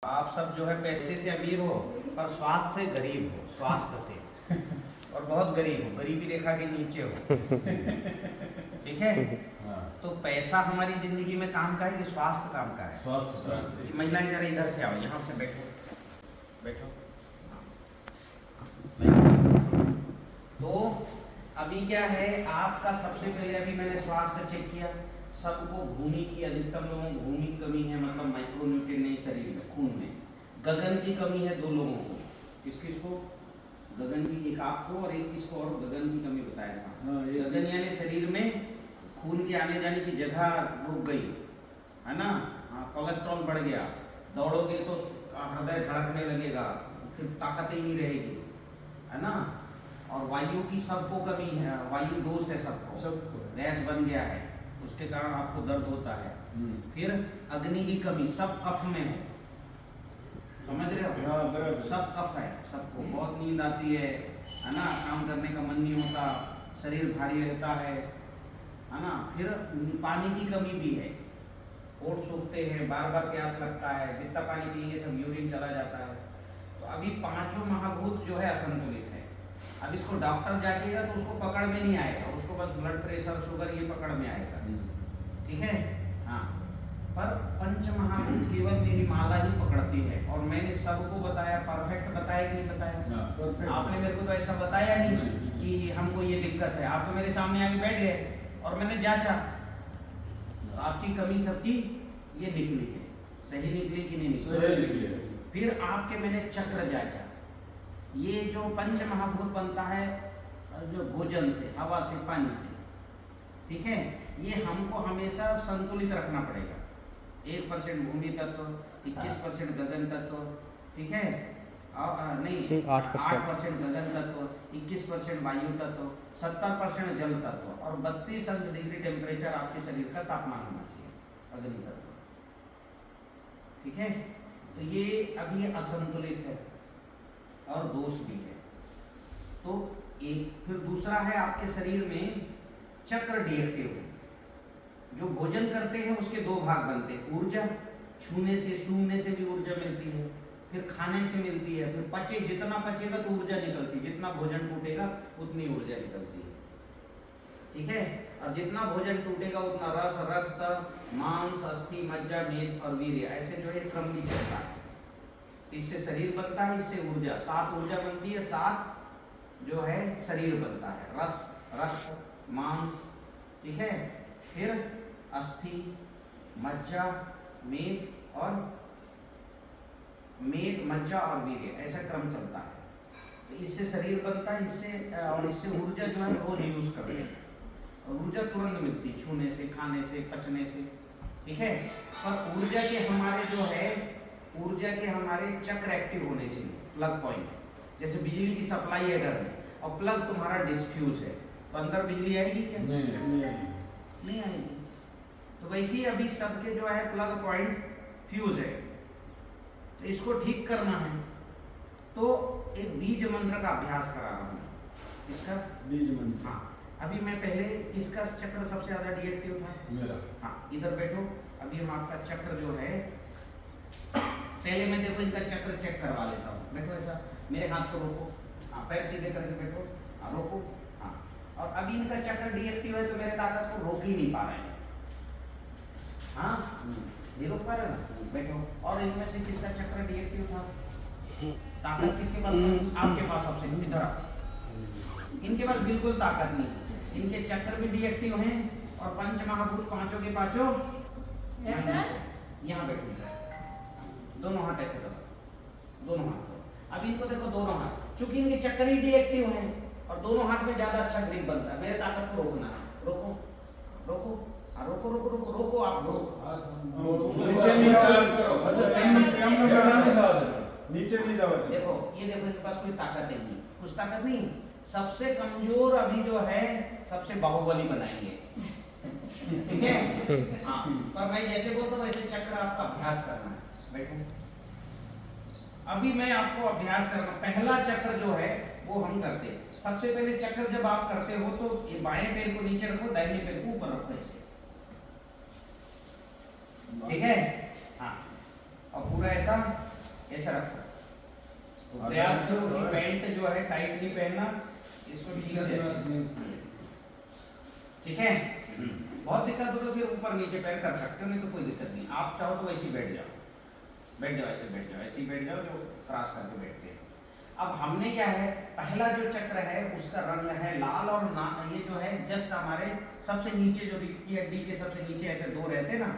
आप सब जो है पैसे से अमीर हो पर स्वास्थ्य से गरीब हो, स्वास्थ्य से और बहुत गरीब हो, गरीबी रेखा के नीचे हो। ठीक है। तो पैसा हमारी जिंदगी में काम का है कि स्वास्थ्य काम का है? स्वास्थ्य। महिलाएं जरा इधर से आओ, यहाँ से बैठो बैठो। तो अभी क्या है, आपका सबसे पहले अभी मैंने स्वास्थ्य चेक किया, सबको भूमि की, अधिकतम लोगों को भूमि की कमी है, मतलब माइक्रोन्यूट्रिएंट नहीं शरीर में, खून में। गगन की कमी है 2 लोगों को। किस किस को? गगन की, एक आपको और एक किसको और गगन की कमी बताया था। गगन यानी शरीर में खून के आने जाने की जगह रुक गई है ना। हाँ, कोलेस्ट्रॉल बढ़ गया, दौड़ोगे तो हृदय धड़कने लगेगा, फिर ताकत ही नहीं रहेगी, है ना। और वायु की सबको कमी है, वायु दोष है सबको, गैस बन गया है, उसके कारण आपको दर्द होता है। फिर अग्नि की कमी, सब कफ में है, समझ रहे हो? सब कफ है, सबको बहुत नींद आती है ना, काम करने का मन नहीं होता, शरीर भारी रहता है ना। फिर पानी की कमी भी है, होठ सूखते हैं, बार बार प्यास लगता है, जितना पानी पिएंगे सब यूरिन चला जाता है। तो अभी 5 महाभूत जो है असंतुलित है। अब इसको डॉक्टर जांचेगा तो उसको पकड़ में नहीं आएगा, उसको बस ब्लड प्रेशर, शुगर ये पकड़ में आएगा। ठीक है। हाँ, पर 5 महाभूत केवल मेरी माला ही पकड़ती है, और मैंने सबको बताया, परफेक्ट बताया कि नहीं बताया? आपने मेरे को तो ऐसा बताया नहीं कि हमको ये दिक्कत है। आप तो मेरे सामने आके बैठ गए और मैंने जांचा, तो आपकी कमी सबकी ये निकली है। सही निकली कि नहीं निकली? फिर आपके मैंने चक्र जांचा, ये जो 5 महाभूत बनता है जो भोजन से, हवा से, पानी से, ठीक है, ये हमको हमेशा संतुलित रखना पड़ेगा। 1% भूमि तत्व, 21% गगन तत्व, ठीक है, नहीं 8% गगन तत्व, 21% वायु तत्व, 70% जल तत्व, और 32 डिग्री टेम्परेचर आपके शरीर का तापमान होना चाहिए, अग्नि तत्व। ठीक है। तो ये अभी असंतुलित है और दोष भी है। तो एक, फिर दूसरा है आपके शरीर में चक्र डिएक्टिव है। जो भोजन करते हैं उसके 2 भाग बनते हैं, ऊर्जा, छूने से, सूंघने से भी ऊर्जा मिलती है, फिर खाने से मिलती है, फिर पचे, जितना पचेगा तो ऊर्जा निकलती है, जितना भोजन टूटेगा उतनी ऊर्जा निकलती है। ठीक है। और जितना भोजन टूटेगा उतना रस, रक्त, मांस, अस्थि, मज्जा, मेद और वीर्य, ऐसे जो है क्रम भी चलता है। इससे शरीर बनता है, इससे ऊर्जा, 7 ऊर्जा बनती है, 7 जो है शरीर बनता है, रस, रक्त, मांस, ठीक है, फिर अस्थि, मज्जा, मेद और मज्जा और वीर्य, ऐसा क्रम चलता है। तो इससे शरीर बनता है, इससे और इससे ऊर्जा जो है रोज यूज करते हैं, और ऊर्जा तुरंत मिलती है, छूने से, खाने से, पचने से। ठीक है। पर ऊर्जा के हमारे जो है, ऊर्जा के हमारे चक्र एक्टिव होने चाहिए, प्लग पॉइंट। जैसे बिजली की सप्लाई है घर में और प्लग तुम्हारा डिस्फ्यूज है, तो अंदर बिजली आएगी क्या? नहीं आएगी। तो वैसे ही अभी सबके जो है प्लग पॉइंट फ्यूज है, तो इसको ठीक करना है। तो एक बीज मंत्र का अभ्यास करा रहा हूँ। इसका बीज मंत्र? हाँ। अभी मैं पहले, किसका चक्र सबसे ज्यादा डिएक्टिव था? मेरा। हाँ, इधर बैठो। अभी हम आपका चक्र जो है, पहले मैं देखो इनका चक्र चेक करवा लेता हूँ। बैठो ऐसा, मेरे हाथ को रोको, हाँ, पैर सीधे करके बैठो, हाँ, रोको, हाँ। और अभी इनका चक्र डिएक्टिव है तो मेरे ताकत को रोक ही नहीं पा रहे हैं। हाँ, नहीं रोक पा रहे ना? बैठो। और इनमें से किसका चक्र डिएक्टिव था? ताकत किसके पास? आपके पास सबसे। इधर इनके पास बिल्कुल ताकत नहीं, इनके चक्र भी डिएक्टिव हैं, और 5 महाभूत 5 के 5 यहाँ बैठो, दोनों हाथ ऐसे करो, दोनों हाथ करो। अभी इनको देखो, दोनों हाथ, चूंकि इनके चक्कर ही डिएक्टिव हैं और दोनों हाथ में ज्यादा अच्छा ग्रिप बनता है। मेरे ताकत को रोकना है, रोको, रोको, हाँ, रोको, रोको, रोको, रोको, आप नीचे नहीं जाओ। देखो, ये देखो, इनके पास कोई ताकत नहीं, कुछ ताकत नहीं। सबसे कमजोर अभी जो है, सबसे बाहुबली बनाएंगे। ठीक है। हाँ, पर मैं जैसे बोलता हूँ वैसे चक्र आपका अभ्यास करना है। बैठो। अभी मैं आपको अभ्यास करना, पहला चक्र जो है वो हम करते हैं। सबसे पहले चक्र जब आप करते हो तो ये बाएं पैर को नीचे रखो, दाहिने पैर को ऊपर रखो ऐसे। ठीक है। हाँ, और पूरा ऐसा ऐसा रखो। तो प्रयास करो कि पैंट जो है टाइट नहीं पहनना, इसको ठीक से, ठीक है। बहुत दिक्कत हो तो फिर ऊपर नीचे पैर कर सकते हो, नहीं तो कोई दिक्कत नहीं। आप चाहो तो वैसे ही बैठ जाओ, बैठ जाओ, ऐसे बैठ जाओ, ऐसे ही बैठ जाओ जो क्रॉस करके बैठते हैं। अब हमने क्या है, पहला जो चक्र है उसका रंग है लाल, और ना ये जो है जस्ट हमारे सबसे नीचे जो रीढ़ की हड्डी के सबसे नीचे ऐसे दो रहते ना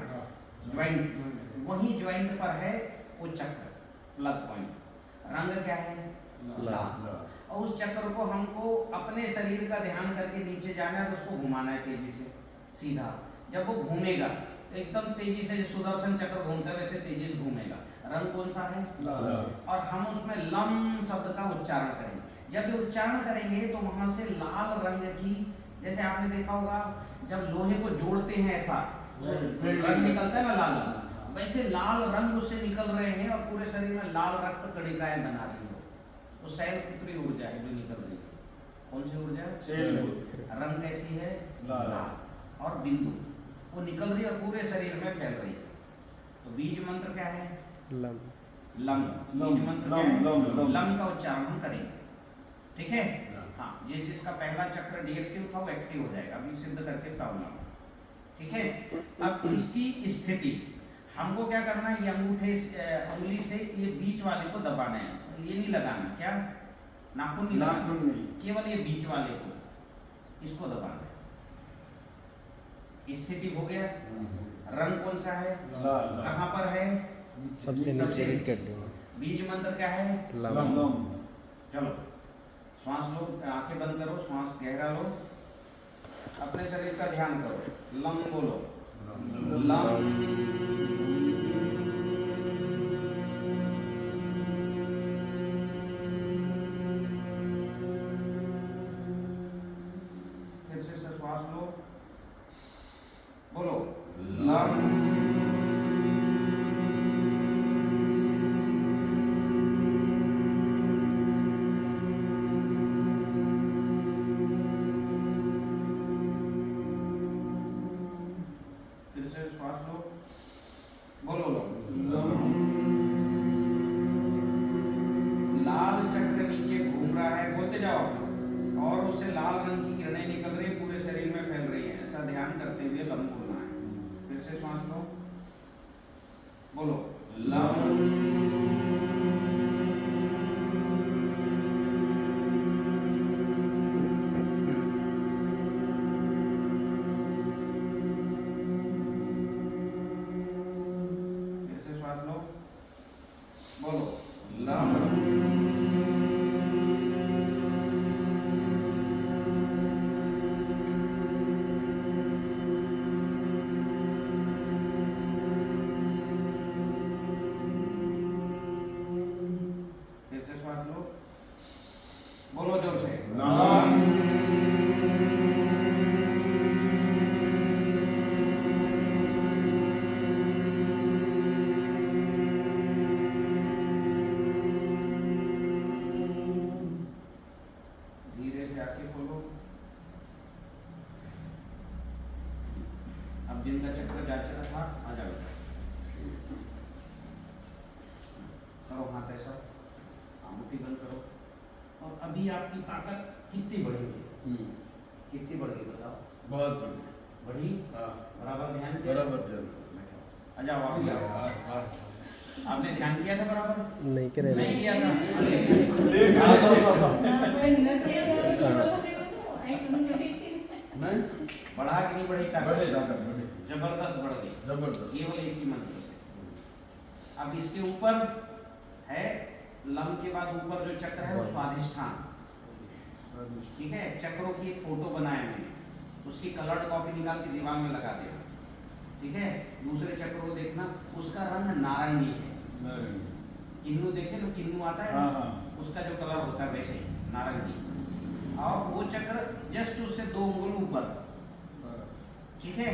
ज्वाइंट, वही ज्वाइंट पर है वो चक्र, प्लग पॉइंट। रंग क्या है? लाल। और उस चक्र को हमको अपने शरीर का ध्यान करके नीचे जाना है, उसको घुमाना है तेजी से सीधा। जब वो घूमेगा तो एकदम तेजी से, सुदर्शन चक्र घूमता है वैसे तेजी से घूमेगा। रंग कौन सा है? लाल। और हम उसमें लम शब्द का उच्चारण करेंगे। जब ये उच्चारण करेंगे तो वहां से लाल रंग की, जैसे आपने देखा होगा जब लोहे को जोड़ते हैं ऐसा रंग निकलता है ना लाल, वैसे लाल रंग उससे निकल रहे हैं और पूरे शरीर में लाल रक्त कणिकाएं बना रही हो। तो शैलपुत्री ऊर्जा है जो निकल रही है। कौन सी ऊर्जा है? शैलपुत्री। रंग कैसी है? लाल। और बिंदु वो निकल रही है और पूरे शरीर में फैल रही है। तो बीज मंत्र क्या है? लम। लम। बीज मंत्र क्या है? लम का उच्चारण हम करेंगे, ठीक है। हाँ, जिसका पहला चक्र डीएक्टिव था वो एक्टिव हो जाएगा। अभी सिद्ध करके बताऊंगा, ठीक है। अब इसकी स्थिति हमको क्या करना है, ये अंगूठे उंगली से ये बीच वाले को दबाना है, ये नहीं लगाना, क्या नाखून नहीं लगाना, केवल ये बीच वाले को इसको दबाना है। स्थिति हो गया। रंग कौन सा है? लाल। कहाँ पर है? सबसे नीचे। बीज मंत्र क्या है? लम। चलो श्वास लो, आंखें बंद करो, श्वास गहरा लो, अपने शरीर का ध्यान करो, लम बोलो, लम। फिर से श्वास लो, बोलो लम। श्वास लो, बोलो लो। लाल चक्र नीचे घूम रहा है, बोलते जाओ आप, और उससे लाल रंग की किरणें निकल रही है, पूरे शरीर में फैल रही है। ऐसा ध्यान करते हुए लम बोलना है। फिर से श्वास लो, बोलो लम। बोलो लम। फिर से श्वास लो, बोलो जोर से लम। अब जिनका चक्कर जा चला था आ जाओ, करो हाथ ऐसा, मुट्ठी बंद करो। और अभी आपकी ताकत कितनी बढ़ेगी? कितनी बढ़ेगी बताओ? बहुत बढ़ी। बढ़ी? बराबर ध्यान किया? बराबर ध्यान। आ जाओ, आप आपने ध्यान किया था बराबर? नहीं किया था। नहीं किया था। बढ़ा कि नहीं बढ़ी ताकत? जबरदस्त बढ़ गई, जबरदस्त, केवल एक ही मंत्र से। अब इसके ऊपर है लम के बाद ऊपर जो चक्र है वो स्वाधिष्ठान, ठीक है। चक्रों की एक फोटो बनाए मैंने, उसकी कलर्ड कॉपी निकाल के दीवार में लगा देना, ठीक है। दूसरे चक्र को देखना, उसका रंग नारंगी है। किन्नू देखे तो किन्नू आता है, उसका जो कलर होता है वैसे ही नारंगी। और वो चक्र जस्ट उससे 2 उंगल ऊपर, ठीक है,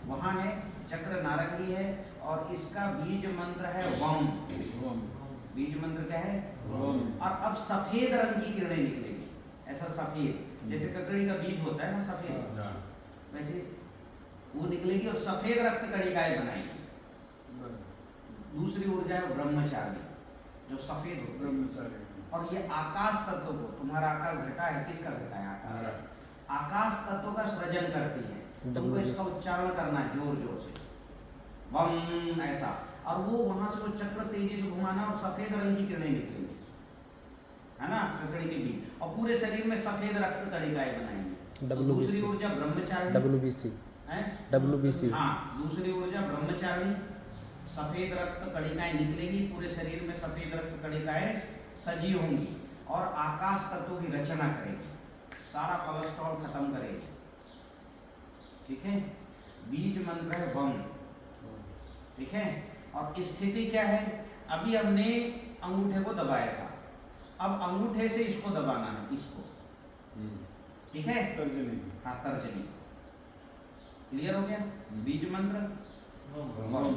वहां है चक्र नारंगी है। और इसका बीज मंत्र है वम। बीज मंत्र क्या है? वम। और अब सफेद रंग की किरणें निकलेगी, ऐसा सफेद, जैसे ककड़ी का बीज होता है ना सफेद, वैसे वो निकलेगी और सफेद रक्त कणिकाएं बनाएगी। दूसरी ऊर्जा है ब्रह्मचारी, जो सफेद होते हैं। ब्रह्मचारी। और ये आकाश तत्व को, तुम्हारा आकाश घटा है, किसका घटा है? आकाश। आकाश तत्व का सृजन करती है। तुमको इसका उच्चारण करना है जोर जोर से, बम ऐसा। और वो वहां से वो चक्र तेजी से घुमाना और सफेद रंग की किरणें निकलेंगी, है ना, ककड़ी के बीच, और पूरे शरीर में सफेद रक्त कणिकाएं बनाएंगे। दूसरी ऊर्जा ब्रह्मचारी, WBC है WBC। हाँ, दूसरी ऊर्जा ब्रह्मचारी, सफेद रक्त कणिकाएं निकलेगी, पूरे शरीर में सफेद रक्त कणिकाएं सजी होंगी और आकाश तत्वों की रचना करेगी, सारा कोलेस्ट्रॉल खत्म करेगी। ठीक है। बीज मंत्र है वम, ठीक है। और स्थिति क्या है? अभी हमने अंगूठे को दबाया था, अब अंगूठे से इसको दबाना है, इसको, ठीक है, तर्जनी। हाँ तर्जनी। क्लियर हो गया? बीज मंत्र वम,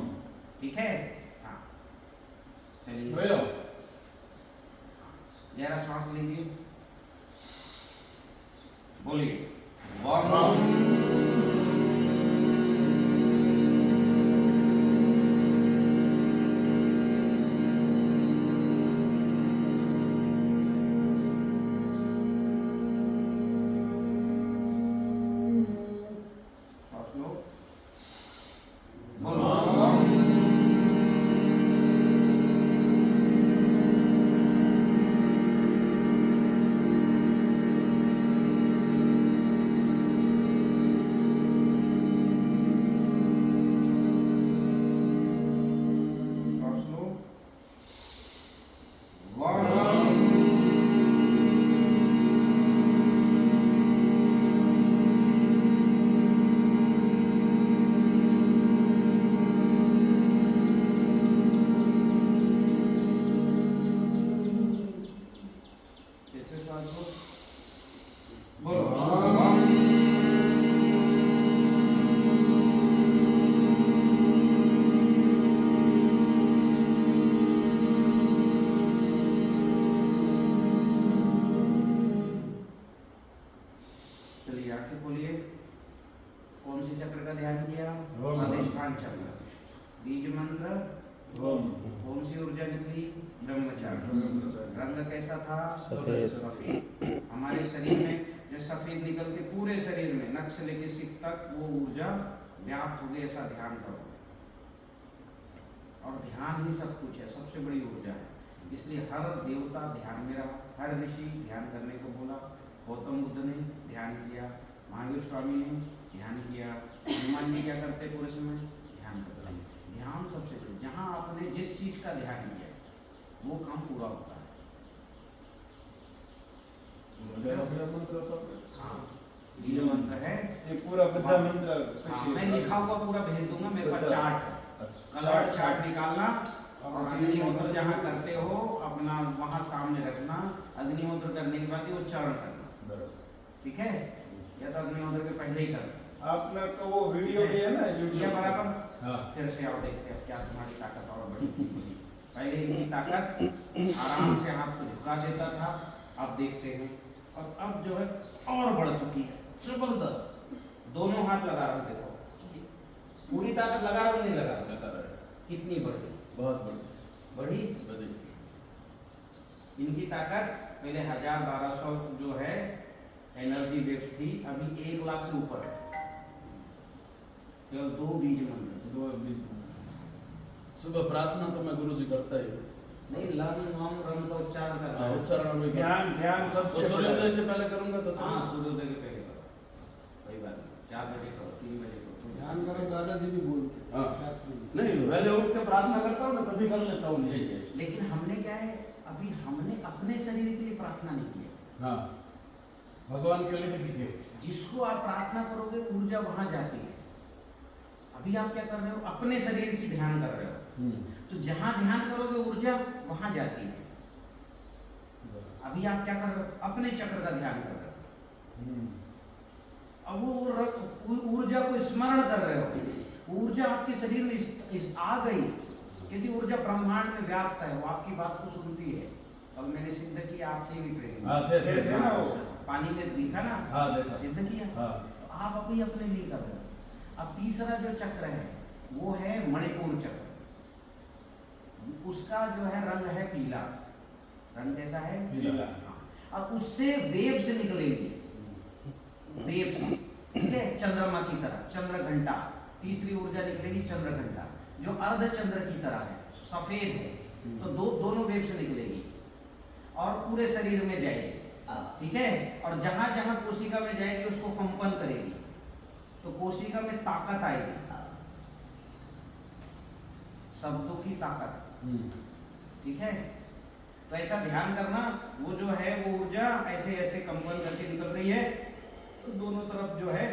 ठीक है। हाँ चलिए गहरा श्वास लीजिए, बोलिए वम। कौन से चक्र का ध्यान किया? अधिष्ठान चक्र। बीज मंत्र कौन सी ऊर्जा निकली? ब्रह्मचारी। रंग कैसा था? सफेद। हमारे शरीर में जो सफेद निकल के पूरे शरीर में नख से लेके सिर तक वो ऊर्जा व्याप्त हो गई, ऐसा ध्यान करो। और ध्यान ही सब कुछ है, सबसे बड़ी ऊर्जा है। इसलिए हर देवता ध्यान में रहा, हर ऋषि ध्यान करने को बोला। गौतम बुद्ध ने ध्यान किया, महावीर स्वामी ने ध्यान किया, हनुमान जी क्या करते पूरे समय? ध्यान करते। ध्यान सबसे बड़ी, जहाँ आपने जिस चीज का ध्यान किया वो काम पूरा होता है। हाँ, ये मंत्र है, ये पूरा बद्धा मंत्र। हाँ, मैं लिखा हुआ पूरा भेज दूंगा, मेरे पास चार्ट है। कलर चार्ट निकालना और अग्निहोत्र जहाँ करते हो अपना वहाँ सामने रखना। अग्निहोत्र करने के बाद ये उच्चारण करना, ठीक है? या तो अग्निहोत्र के पहले ही करना। आपने तो वो वीडियो भी है ना यूट्यूब बराबर। हाँ। फिर से आओ, देखते हैं क्या तुम्हारी ताकत और बढ़ी। पहले इनकी ताकत आराम से हाथ को झुका देता था, अब देखते हैं। और अब जो है और बढ़ चुकी है, जबरदस्त। दोनों हाथ लगा रहा हूँ, देखो पूरी ताकत लगा रहा हूँ, नहीं लगा रहा? कितनी बढ़ी? बहुत बढ़ी। इनकी ताकत पहले 1000-1200 जो है एनर्जी वेव्स थी, अभी 1 लाख से ऊपर है, केवल 2 बीज मंत्र। सुबह प्रार्थना तो मैं गुरु जी करता ही नहीं, लम वम रम का उच्चारण करना है। उच्चारण में ध्यान सबसे सूर्योदय से पहले करूंगा तो हाँ, सूर्योदय के पहले करो, कोई बात नहीं। 4 बजे करो, 3 बजे करो, ध्यान करो। दादाजी भी बोलते हाँ। नहीं, पहले उठ के प्रार्थना करता हूँ ना, तभी कर लेता हूँ यही। लेकिन हमने क्या है, अभी हमने अपने शरीर के लिए प्रार्थना नहीं की है। हाँ, भगवान के लिए भी किए। जिसको आप प्रार्थना करोगे ऊर्जा वहां जाती है। अभी आप क्या कर रहे हो? अपने शरीर की ध्यान कर रहे हो, तो जहां ध्यान करोगे ऊर्जा वहां जाती है। अभी आप क्या कर रहे हो? अपने चक्र का ध्यान कर रहे हो। अब वो ऊर्जा को स्मरण कर रहे हो, ऊर्जा आपके शरीर में आ गई, क्योंकि ऊर्जा ब्रह्मांड में व्याप्त है, वो आपकी बात को सुनती है। कल मैंने सिद्ध किया, आपकी भी ट्रेनिंग। हाँ, थे ना वो। पानी में दिखा ना? हाँ, देखा। सिद्ध किया। हाँ। तो आप अभी अपने लिए कर रहे हो। अब तीसरा जो चक्र है वो है मणिपुर चक्र। उसका जो है रंग है पीला। रंग कैसा है? पीला। हाँ। अब उससे वेव्स निकलेंगी, वेव्स, ठीक है, चंद्रमा की तरह, चंद्र घंटा। तीसरी ऊर्जा निकलेगी चंद्र घंटा, जो अर्ध चंद्र की तरह है, सफेद है। तो दोनों वेव्स निकलेगी और पूरे शरीर में जाएगी, ठीक है। और जहां जहां कोशिका में जाएगी उसको कंपन करेगी, तो कोशिका में ताकत आएगी, शब्दों की ताकत, ठीक है। तो ऐसा ध्यान करना, वो जो है वो ऊर्जा ऐसे ऐसे कंपन करके निकल रही है, तो दोनों तरफ जो है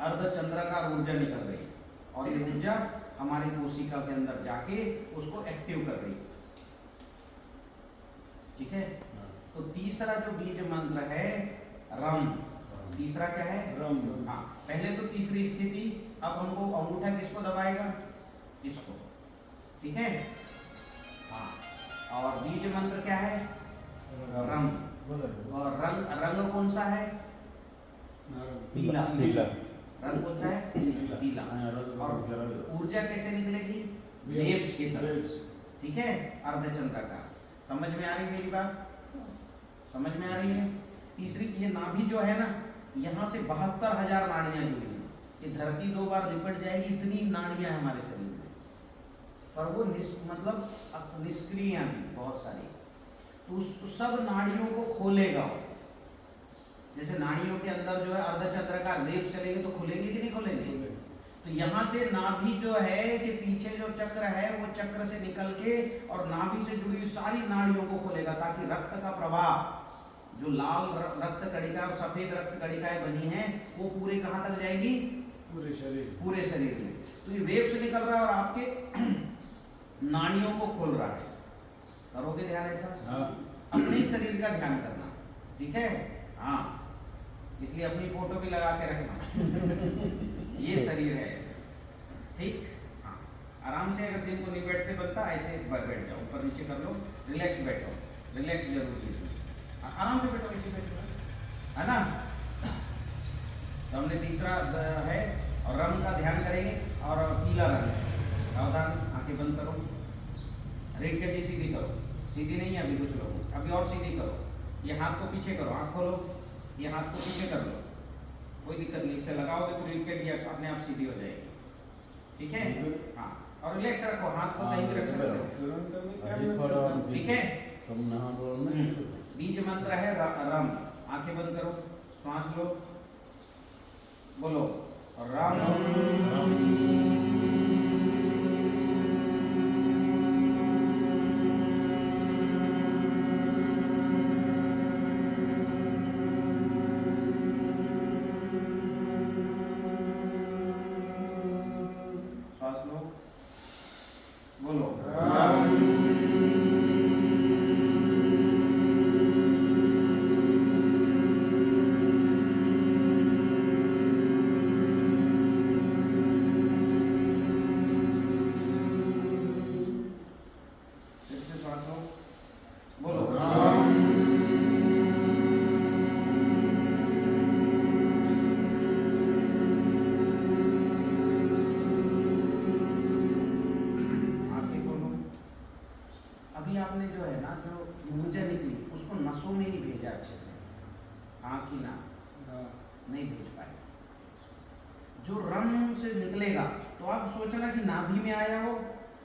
अर्धचंद्राकार ऊर्जा निकल रही है, और ये ऊर्जा हमारी कोशिका के अंदर जाके उसको एक्टिव कर रही है, ठीक है। तो तीसरा जो बीज मंत्र है रम, तीसरा क्या है? रम। हाँ, पहले तो तीसरी स्थिति, अब हमको अंगूठा किसको दबाएगा? इसको, ठीक है। हाँ, और बीज मंत्र क्या है? रम। और रंग कौन सा है? पीला। पीला। रंग कौन सा है? पीला। और ऊर्जा कैसे निकलेगी? वेव्स की तरह, ठीक है, अर्धचंद्राकार। समझ में आ रही है मेरी बात? समझ में आ रही है? तीसरी, ये नाभि जो है ना, यहाँ से 72,000 नाड़ियां जुड़ी हैं। ये धरती 2 बार लिपट जाएगी, इतनी नाड़ियां हैं हमारे शरीर में, पर वो मतलब निष्क्रिय हैं बहुत सारी। तो उस सब नाड़ियों को खोलेगा। जैसे नाड़ियों के अंदर जो है अर्धचंद्राकार वेव चलेंगे तो खुलेंगे कि नहीं खुलेंगे? तो यहाँ से नाभि जो है कि पीछे जो चक्र है वो चक्र से निकल के और नाभि से जुड़ी हुई सारी नाड़ियों को खोलेगा, ताकि रक्त का प्रवाह, जो लाल रक्त कणिका और सफेद रक्त कणिकाएं बनी हैं, वो पूरे कहाँ तक जाएगी? पूरे शरीर, पूरे शरीर में। तो ये वेव से निकल रहा है और आपके नाड़ियों को खोल रहा है। करोगे ध्यान ऐसा? हाँ। अपने ही शरीर का ध्यान करना, ठीक है। हाँ, इसलिए अपनी फोटो भी लगा के रखना। ये शरीर है, ठीक। हाँ, आराम से, अगर जिनको नहीं बैठते बनता, ऐसे बैठ जाओ, ऊपर नीचे कर लो, रिलैक्स बैठो, रिलैक्स जरूरी है। आराम से बैठो, ऐसे बैठो, है ना। तो हमने तीसरा है, और रंग का ध्यान करेंगे, और पीला रंग है। सावधान, आंखें बंद करो, रीड कर दी, सीधी करो, सीधी नहीं है अभी कुछ लोग, अभी और सीधी करो। ये हाथ को पीछे करो, आँख खोलो, ये हाथ को पीछे कर लो, कोई दिक्कत नहीं, इससे लगाओगे तो रीड कर दिया अपने आप सीधी हो जाएगी, ठीक है। हाँ, और रिलैक्स रखो, हाथ को कहीं भी रख सकते हो, ठीक है। बीज मंत्र है रम, आंखें बंद करो, सांस लो, बोलो रम। सांस लो, बोलो फिर से सांस लो, बोलो आंखें खोलो। अभी आपने जो है ना, जो ऊर्जा निकली उसको नसों में नहीं भेजा अच्छे से, हाँ कि ना? नहीं भेज पाए। जो रंग से निकलेगा, तो आप सोचना कि नाभि में आया हो,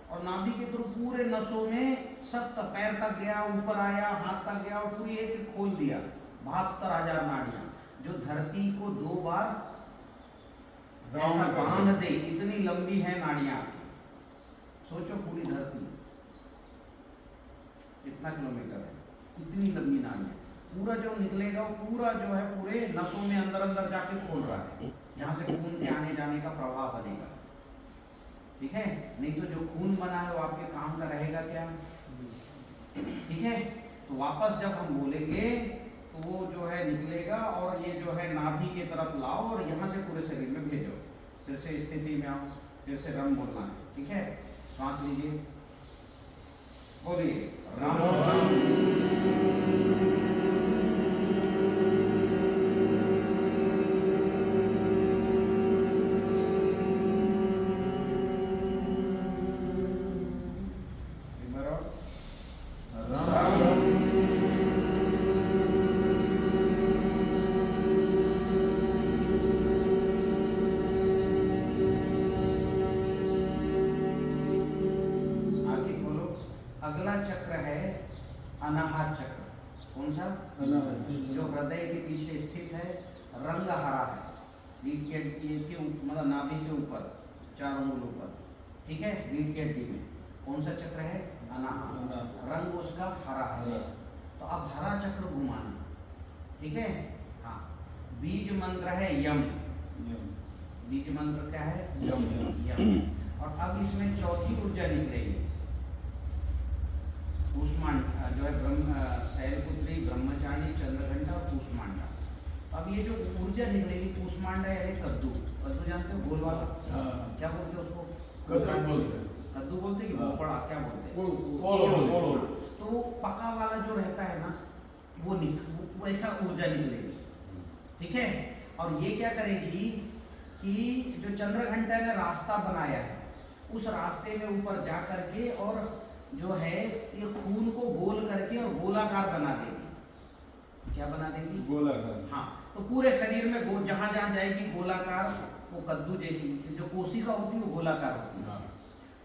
और नाभि के थ्रू पूरे नसों में सब पैर तक गया, ऊपर आया, हाथ तक गया, और पूरी एक खोल दिया 72,000 नाड़ियां, जो धरती को 2 बार ऐसा बांध दे, इतनी लंबी है नाड़ियां। सोचो पूरी धरती कितना किलोमीटर है, इतनी लंबी नाड़ियां, पूरा जो निकलेगा वो पूरा जो है पूरे नसों में अंदर अंदर जाके खोल रहा है, जहाँ से खून के आने जाने का प्रवाह बनेगा, ठीक है। नहीं तो जो खून बना है वो आपके काम का रहेगा क्या? ठीक है। तो वापस जब हम बोलेंगे तो वो जो है निकलेगा, और ये जो है नाभि के तरफ लाओ, और यहाँ से पूरे शरीर में भेजो। फिर से स्थिति में आओ, फिर से रम बोलना है, ठीक है। सांस लीजिए, बोलिए रम। अगला चक्र है अनाहत चक्र। कौन सा? अनाहत। जो हृदय के पीछे स्थित है, रंग हरा है, रीढ़ की हड्डी के मतलब नाभि से ऊपर, 4 अंगुल ऊपर, ठीक है, रीढ़ की हड्डी में। कौन सा चक्र है? अनाहत। अनाहत। रंग उसका हरा है। तो अब हरा चक्र घुमाना, ठीक है। हाँ, बीज मंत्र है यम। बीज मंत्र क्या है? यम। यम। और अब इसमें चौथी ऊर्जा निकलेगी, कूष्मांडा, जो है ब्रह्म शैलपुत्री, ब्रह्मचारी, चंद्रघंटा और कूष्मांडा। अब ये जो ऊर्जा निकलेगी, कूष्मांडा यानी कद्दू। कद्दू जानते हो, गोल वाला? हाँ। क्या बोलते हैं उसको? कद्दू बोलते हैं। कद्दू बोलते हैं कि भोपड़ा, क्या बोलते हैं? कोल। तो पका वाला जो रहता है ना, वो वैसा ऊर्जा निकलेगी, ठीक है। और ये क्या करेगी कि जो चंद्रघंटा ने रास्ता बनाया है, उस रास्ते में ऊपर जा करके और जो है ये खून को गोल करके और गोलाकार बना देगी। क्या बना देगी? गोलाकार। हाँ, तो पूरे शरीर में जहां जहां जाएगी गोलाकार, वो कद्दू जैसी जो कोशिका होती है वो गोलाकार होती है।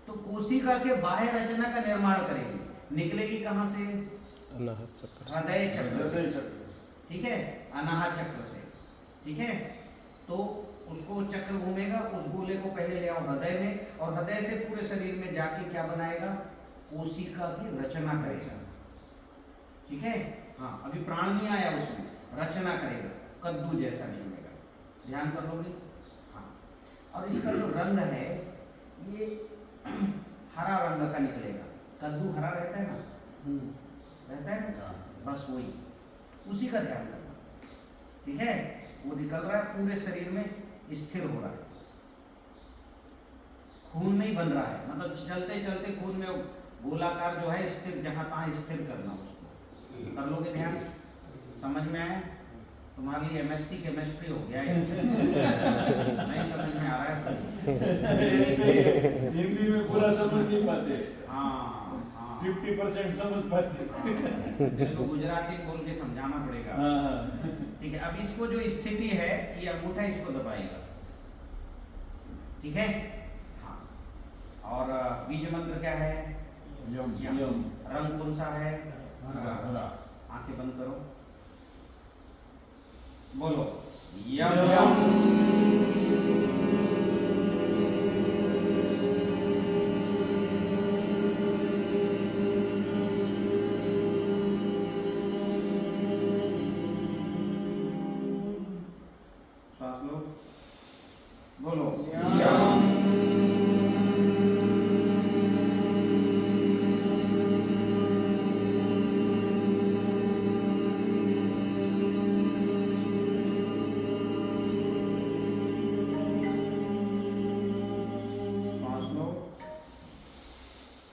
तो कोशिका के बाह्य रचना का निर्माण करेगी। निकलेगी कहाँ से? अनाहत चक्र। हृदय चक्र से, हृदय चक्र। ठीक है, अनाहत चक्र से, ठीक है। तो उसको चक्र घूमेगा, उस गोले को पहले ले आओ हृदय में, और हृदय से पूरे शरीर में जाके क्या बनाएगा? कोशिका की रचना करेगा, ठीक है। हाँ, अभी प्राण नहीं आया उसमें, रचना करेगा, कद्दू जैसा निकलेगा। ध्यान कर लोगे? हाँ। और इसका जो रंग है ये हरा रंग का निकलेगा। कद्दू हरा रहता है ना, रहता है ना, बस वही, उसी का ध्यान करना, ठीक है। वो निकल रहा है, पूरे शरीर में स्थिर हो रहा है, खून में ही बन रहा है, मतलब चलते चलते खून में गोलाकार जो है स्थिर, जहां तहां स्थिर करना उसको। कर लोगे ध्यान? समझ में आया? तुम्हारे लिए MSc केमिस्ट्री हो गया है। नहीं समझ में आ रहा है? हिंदी में पूरा समझ नहीं पाते। हाँ, 50% समझ पाते। इसको गुजराती बोल के समझाना पड़ेगा। हाँ। ठीक है, अब इसको जो स्थिति है, ये अंगूठा इसको दबाएगा, ठीक है। हाँ, और बीज मंत्र क्या है? यम। यम। रंग कौन सा है? हरा। आंखें बंद करो, बोलो यम। सांस लो, बोलो यम। सांस लो,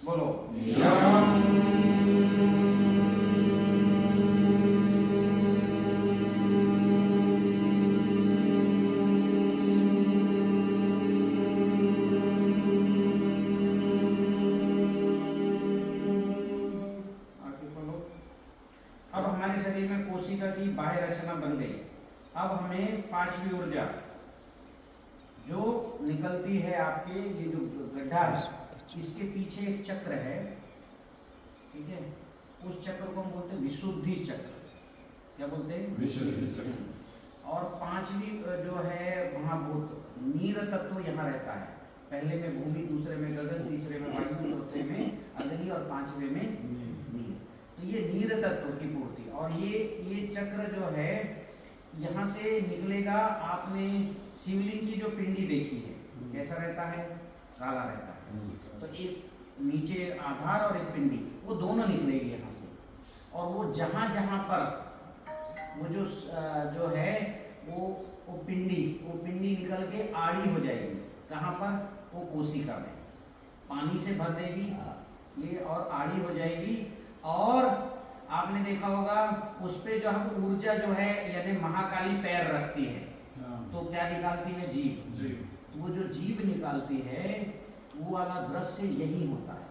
बोलो यम। आंखें खोलो। अब हमारे शरीर में कोशिका की बाह्य रचना बन गई। अब हमें पांचवी ऊर्जा जो निकलती है, आपके ये जो गड्ढा है, इसके पीछे एक चक्र है, ठीक है। उस चक्र को हम बोलते हैं विशुद्धि चक्र। क्या बोलते हैं? विशुद्धि चक्र। और पांचवी जो है महाभूत, नीर तत्व यहाँ रहता है। पहले में भूमि, दूसरे में गगन, तीसरे में वायु, चौथे में अग्नि और पांचवे में नीर। तो ये नीर तत्व की पूर्ति। और ये चक्र जो है यहाँ से निकलेगा। आपने शिवलिंग की जो पिंडी देखी है, कैसा रहता है? काला रहता है। तो एक नीचे आधार और एक पिंडी, वो दोनों निकलेगी यहाँ से। और वो जहाँ जहाँ पर वो जो है वो पिंडी निकल के आड़ी हो जाएगी। कहाँ पर? वो कोशिका में पानी से भर देगी ये, और आड़ी हो जाएगी। और आपने देखा होगा उस पे जो हम ऊर्जा जो है, यानी महाकाली पैर रखती है, तो क्या निकालती है? जीव। जी। वो जो जीव निकालती है, वो वाला दृश्य यही होता है।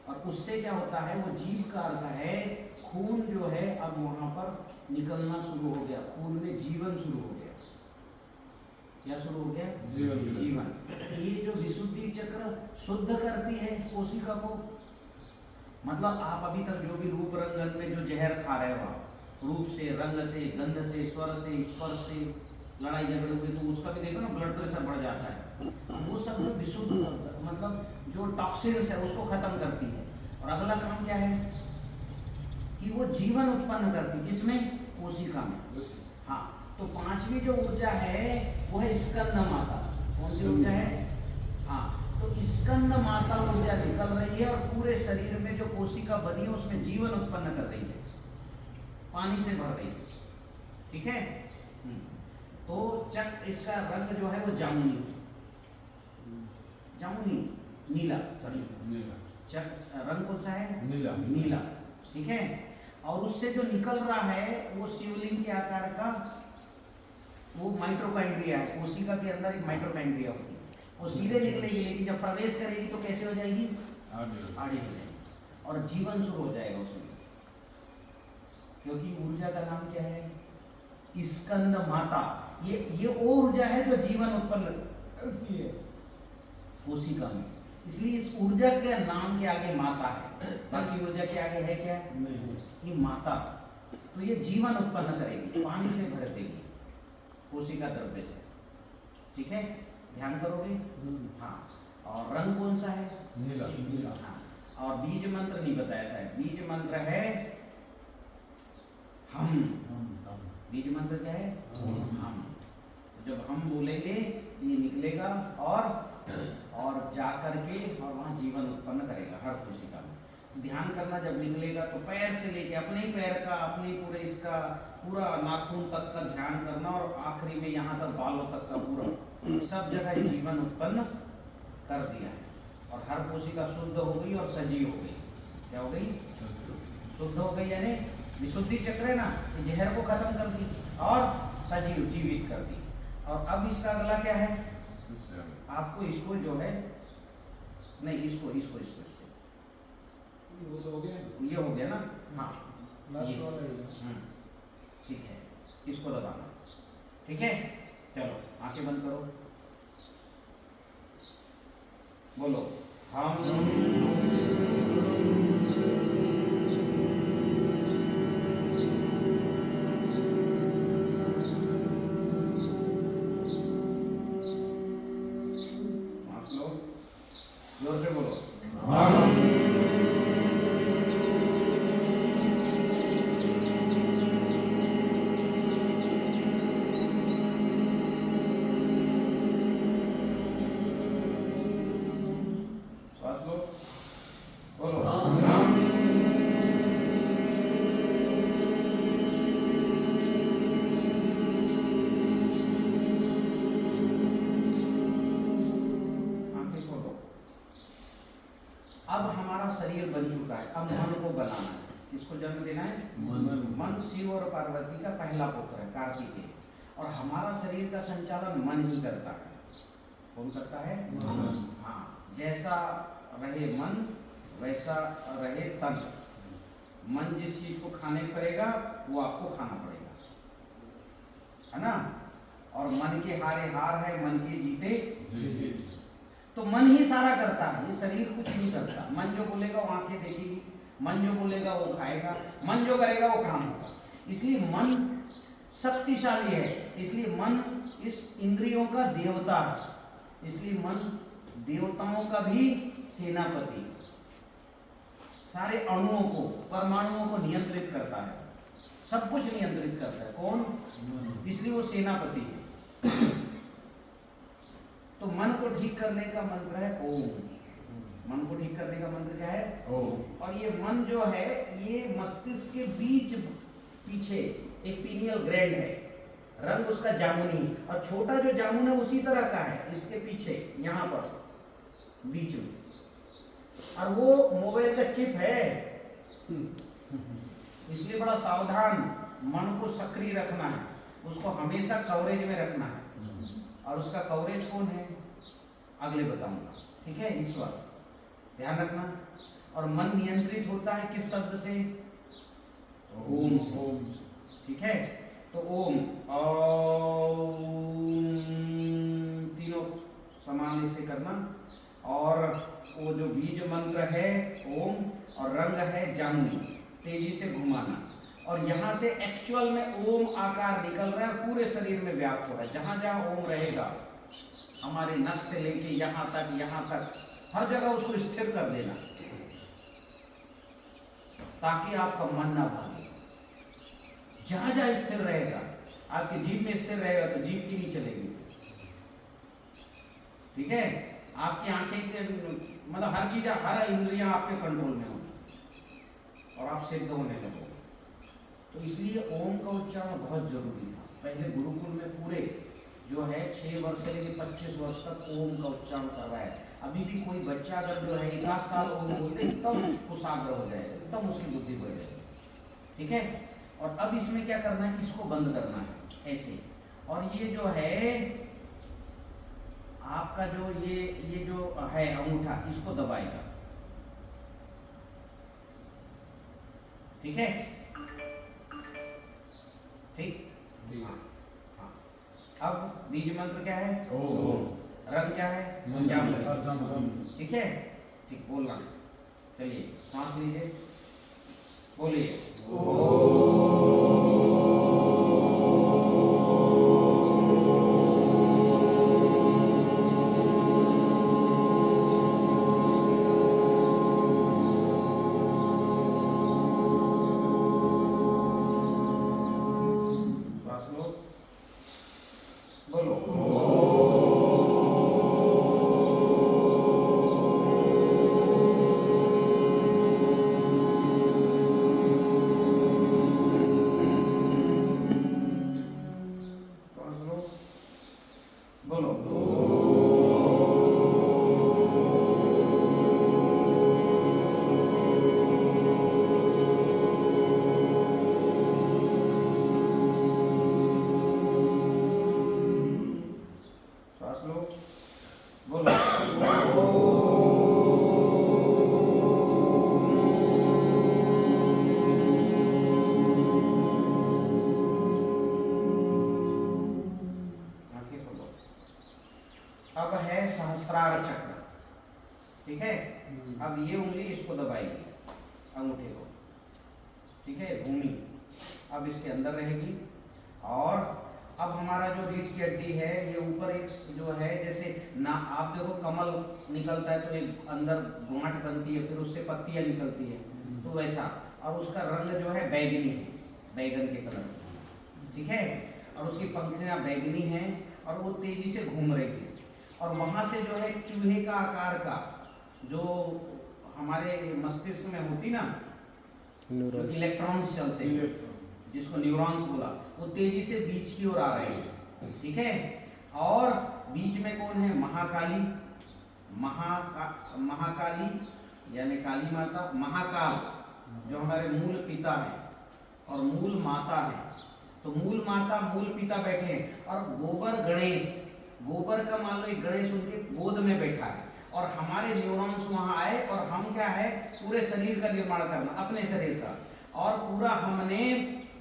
और उससे क्या होता है? वो जीव का अर्थ है खून जो है अब वहां पर निकलना शुरू हो गया, खून में जीवन शुरू हो गया। क्या शुरू हो गया? जीवन। ये जो विशुद्धि चक्र शुद्ध करती है कोशिका को, मतलब आप अभी तक जो भी रूप रंग गंध में जो जहर खा रहे हो आप, रूप से, रंग से, गंध से, स्वर से, स्पर्श से लड़ाई झगड़े हुए तो उसका भी देखो ना, ब्लड प्रेशर बढ़ जाता है। वो सब जो विशुद्ध मतलब जो टॉक्सिन्स है उसको खत्म करती है। और अगला काम क्या है कि वो जीवन उत्पन्न करती, किसमें? कोशिका में। हाँ, तो पांचवी जो ऊर्जा है वो है स्कंद माता। कौन सी ऊर्जा है? हाँ, तो स्कंद माता ऊर्जा निकल रही है और पूरे शरीर में जो कोशिका बनी है उसमें जीवन उत्पन्न कर रही है, पानी से भर रही है। ठीक है। तो चक्र, इसका रंग जो है वो जामुनी, जामुनी नीला, सॉरी चक्र रंग कौन सा है? नीला। नीला। ठीक है। और उससे जो निकल रहा है वो शिवलिंग के आकार का वो माइटोकॉन्ड्रिया है। कोशिका के अंदर एक माइटोकॉन्ड्रिया होती है, वो सीधे निकलेगी, लेकिन जब प्रवेश करेगी तो कैसे हो जाएगी? आड़ी हो जाएगी और जीवन शुरू हो जाएगा उसमें। क्योंकि ऊर्जा का नाम क्या है? स्कंद माता। ये वो ऊर्जा है जो जीवन उत्पन्न करती है कोशिका में, इसलिए इस ऊर्जा के नाम के आगे माता है। बाकी ऊर्जा के आगे है क्या? नहीं, ये माता। तो ये जीवन उत्पन्न करेगी, पानी से भर देगी कोशिका द्रव्य से। ठीक है, ध्यान करोगे? हाँ। और रंग कौन सा है? नीला। हाँ। और बीज मंत्र नहीं बताया शायद। बीज मंत्र है हम। बीज मंत्र क्या है? हम। जब हम बोलेंगे ये निकलेगा और जा करके और वहाँ जीवन उत्पन्न करेगा हर कोशिका में। ध्यान करना, जब निकलेगा तो पैर से लेके अपने ही पैर का, अपने पूरे इसका पूरा नाखून तक का ध्यान करना और आखिरी में यहाँ तक बालों तक का पूरा सब जगह जीवन उत्पन्न कर दिया है। और हर कोशिका शुद्ध हो गई और सजीव हो गई। क्या हो गई? शुद्ध हो गई, यानी विशुद्धि चक्र है ना, जहर को खत्म कर दी और सजीव जीवित कर दी। और अब इसका अगला क्या है? आपको इसको जो है, नहीं इसको इसको इसको इसको वो तो हो गया, ये हो गया ना? हाँ, लास्ट वाला है। ठीक है, इसको लगाना। ठीक है, चलो आंखें बंद करो, बोलो हम। जोर से बोलो सांस लो, बोलो अब हमारा शरीर बन चुका है, अब मन को बनाना है। किसको जन्म देना है? मन शिव और पार्वती का पहला पुत्र है, कार्तिकेय। और हमारा शरीर का संचालन मन ही करता है। कौन करता है? हाँ, जैसा रहे मन वैसा रहे तन। मन जिस चीज को खाने पड़ेगा वो आपको खाना पड़ेगा, है ना? और मन के हारे हार है, मन के जीते। तो मन ही सारा करता है, ये शरीर कुछ नहीं करता। मन जो बोलेगा वो आंखें देखेगी, मन जो बोलेगा वो खाएगा, मन जो करेगा वो काम होगा। इसलिए मन शक्तिशाली है, इसलिए मन इस इंद्रियों का देवता है। इसलिए मन देवताओं का भी सेनापति, सारे अणुओं को, परमाणुओं को नियंत्रित करता है, सब कुछ नियंत्रित करता है। कौन? इसलिए वो सेनापति है। तो मन को ठीक करने का मंत्र है ओम। मन को ठीक करने का मंत्र क्या है? ओम। और ये मन जो है ये मस्तिष्क के बीच पीछे एक पीनियल ग्लैंड है, रंग उसका जामुनी, और छोटा जो जामुन है उसी तरह का है इसके पीछे यहाँ पर बीच में। और वो मोबाइल का चिप है, इसलिए बड़ा सावधान मन को सक्रिय रखना है, उसको हमेशा कवरेज में रखना है। और उसका कवरेज कौन है अगले बताऊंगा। ठीक है, ईश्वर, ध्यान रखना। और मन नियंत्रित होता है किस शब्द से? ओम से। ठीक है, तो ओम, तीनों समान इसे करना। और वो जो बीज मंत्र है ओम, और रंग है जामुनी, तेजी से घुमाना। और यहाँ से एक्चुअल में ओम आकार निकल रहा है और पूरे शरीर में व्याप्त हो रहा है। जहां जहां ओम रहेगा, हमारे नख से लेके यहाँ तक हर जगह उसको स्थिर कर देना, ताकि आपका मन ना भागे। जहां जहां स्थिर रहेगा, आपकी जीभ में स्थिर रहेगा तो जीभ की नहीं चलेगी, ठीक है। आपकी आंखें के मतलब हर चीज, हर इंद्रियां आपके कंट्रोल में होगी और आप सिद्ध होने लगोगे। तो इसलिए ओम का उच्चारण बहुत जरूरी था। पहले गुरुकुल में पूरे जो है 6 वर्ष से लेकर 25 वर्ष तक ओम का उच्चारण करवाया। अभी भी कोई बच्चा अगर जो है 1 साल ओम बोलते एकदम कुशाग्र हो जाएगा, एकदम उसकी बुद्धि बढ़ जाएगी, ठीक है। और अब इसमें क्या करना है, इसको बंद करना है ऐसे। और ये जो है आपका जो ये जो है अंगूठा, इसको दबाएगा, ठीक है, ठीक। हाँ। अब बीज मंत्र क्या है? ओम। रंग क्या है? जामुनी। ठीक है, ठीक बोलना। चलिए सांस लीजिए, बोलिए अब है सहस्त्रार चक्र, ठीक है। अब ये उंगली इसको दबाएगी, अंगूठे को, ठीक है, भूमि अब इसके अंदर रहेगी। और अब हमारा जो रीढ़ की हड्डी है, ये ऊपर एक जो है जैसे ना, आप देखो कमल निकलता है तो एक अंदर गांठ बनती है, फिर उससे पत्तियां निकलती है, तो वैसा। और उसका रंग जो है बैगनी है, बैगन के कलर, ठीक है। और उसकी पंखुड़ियां बैगनी हैं और वो तेजी से घूम रही है। और वहां से जो है चूहे का आकार का जो हमारे मस्तिष्क में होती ना, जो इलेक्ट्रॉन्स चलते हैं, जिसको न्यूरॉन्स बोला, वो तेजी से बीच की ओर आ रहे हैं, ठीक है। और बीच में कौन है? महाकाली, महाकाली यानी काली माता, महाकाल जो हमारे मूल पिता है और मूल माता है। तो मूल माता मूल पिता बैठे हैं और गोबर गणेश, गोबर का मान लो एक गणेश उनके गोद में बैठा है। और हमारे न्यूरॉन्स वहां आए और हम क्या है, पूरे शरीर का निर्माण करना, अपने शरीर का। और पूरा हमने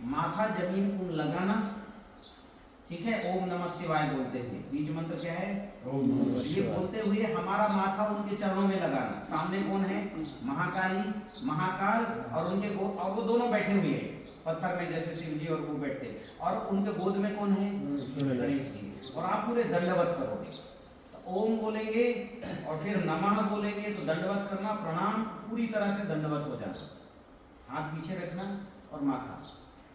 माथा जमीन को लगाना, ठीक है, ओम नमः शिवाय बोलते हुए। बीज मंत्र क्या है? ओम नमः ये शिवाय। बोलते हुए हमारा माथा उनके चरणों में लगाना। सामने कौन है? महाकाली, महाकाल, और उनके और वो दोनों बैठे हुए हैं पत्थर में, जैसे शिव जी और वो बैठते हैं। और उनके गोद में कौन है? गणेश जी। और आप पूरे दंडवत करोगे, तो ओम बोलेंगे और फिर नमः बोलेंगे, तो दंडवत करना, प्रणाम, पूरी तरह से दंडवत हो जाना, हाथ पीछे रखना और माथा।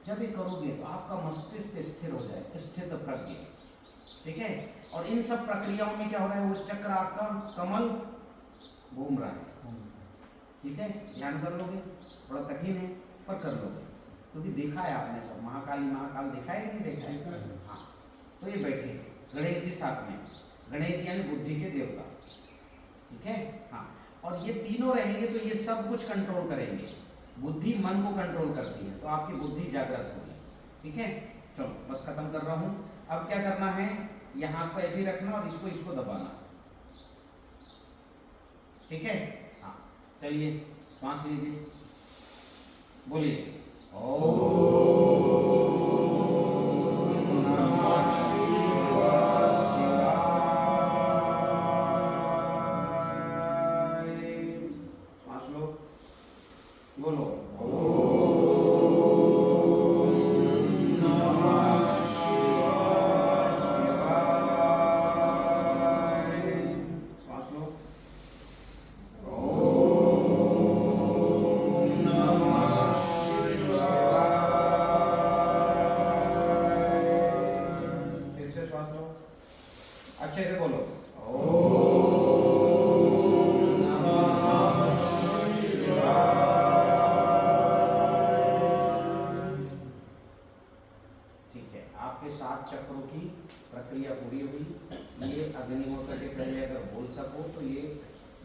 जब ये करोगे तो आपका मस्तिष्क स्थिर हो जाए, स्थित प्रज्ञ, ठीक है। और इन सब प्रक्रियाओं में क्या हो रहा है, वो चक्र आपका कमल घूम रहा है, ठीक है। ध्यान कर लोगे, थोड़ा कठिन है पर कर लोगे, क्योंकि देखा है आपने सब, महाकाली महाकाल देखा है कि नहीं देखा है? हाँ। तो ये बैठे गणेश जी साथ में, गणेश यानी बुद्धि के देवता, ठीक है। हाँ, और ये तीनों रहेंगे तो ये सब कुछ कंट्रोल करेंगे। बुद्धि मन को कंट्रोल करती है, तो आपकी बुद्धि जागृत होगी, ठीक है। चलो बस खत्म कर रहा हूं। अब क्या करना है, यहाँ को ऐसे ही रखना और इसको दबाना, ठीक है। हाँ, चलिए सांस लीजिए, बोलिए बोलो सांस लो। फिर से श्वास लो, अच्छे से बोलो। ठीक है, आपके 7 चक्रों की प्रक्रिया पूरी हुई। ये अग्निहोत्र के पहले अगर बोल सको तो ये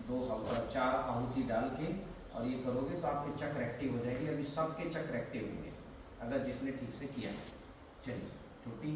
4 आहुति डाल के और ये करोगे तो आपके चक्र एक्टिव हो जाएगी। अभी सबके चक्र एक्टिव होंगे अगर जिसने ठीक से किया। चलिए छोटी